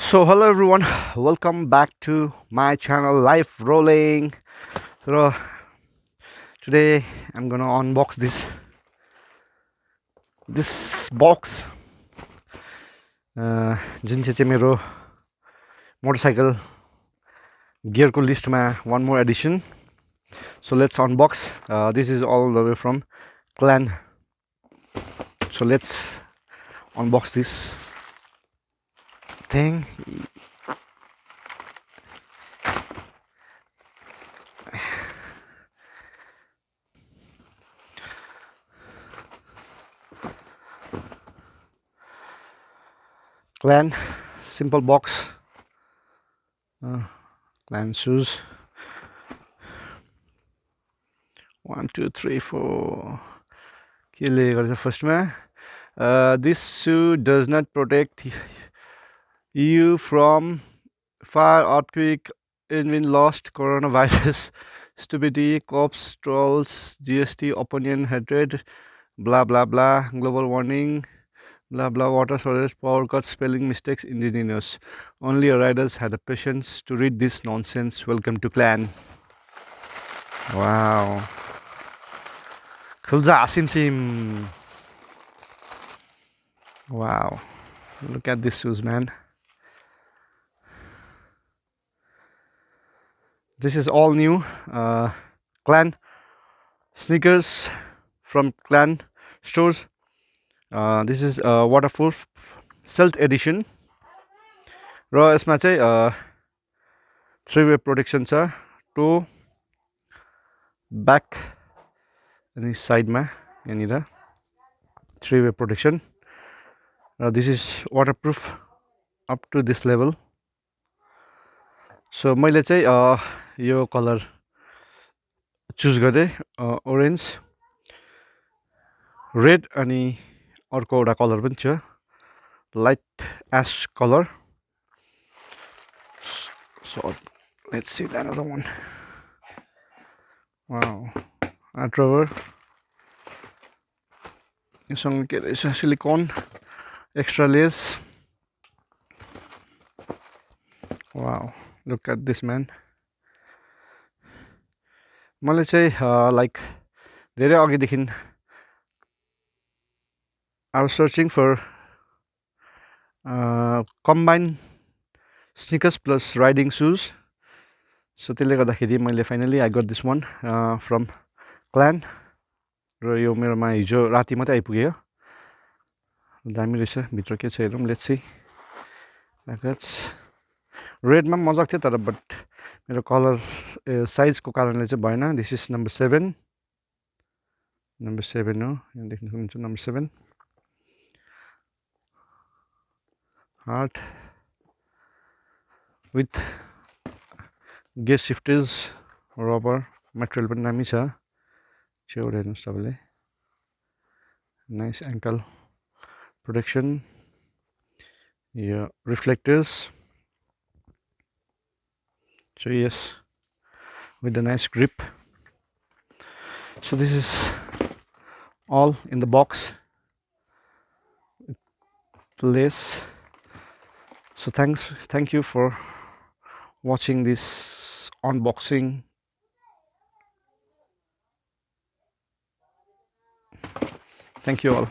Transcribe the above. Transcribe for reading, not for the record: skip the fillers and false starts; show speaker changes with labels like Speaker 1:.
Speaker 1: So hello everyone, welcome back to my channel Life Rolling. So today I'm gonna unbox this box. जुन चाहिँ मेरो motorcycle गियरको लिस्टमा one more addition. So let's unbox. This is all the way from Clan. So let's unbox this thing. Clan, simple box. Clan shoes. 1 2 3 4. के लेखेको रहेछ फर्स्टमा this shoe does not protect you from fire, earthquake, wind lost, coronavirus, stupidity, cops, trolls, GST, opinion, hatred, blah blah blah, global warning, blah blah, water shortage, power cuts, spelling mistakes, indigenous. Only riders had the patience to read this nonsense. Welcome to Clan. Wow. Khulza Asim Sim. Wow. Look at these shoes, man. This is all new Clan sneakers from Clan stores. This is waterproof Stealth edition र यसमा चाहिँ 3-way protection छ to back अनि साइडमा यहाँनिर 3-way protection raw this is waterproof up to this level. So मैले चाहिँ यो colour choose गरेँ ओरेन्ज रेड अनि अर्को एउटा कलर पनि छ light ash colour. So let's see another one. Wow, Trevor. योसँग के रहेछ silicone extra lace. Wow, look at this, man. मैले चाहिँ like धेरै अघिदेखि I was searching for combined sneakers plus riding shoes. So त्यसले गर्दाखेरि मैले finally I got this one from Clan. र यो मेरोमा हिजो राति मात्रै आइपुग्यो. दामी रहेछ. भित्र के छ हेरौँ. Let's see. रेडमा पनि मजाको थियो तर बट मेरो कलर साइजको कारणले चाहिँ भएन. This is number 7. नम्बर 7 हो. यहाँ देख्न सक्नुहुन्छ number 7. Heart with gear shifters rubber material पनि दामी छ. छेउबाट हेर्नुहोस् तपाईँले. Nice angle protection. Yeah, reflectors. So yes, with a nice grip. So this is all in the box. Lace. So thank you for watching this unboxing. Thank you all.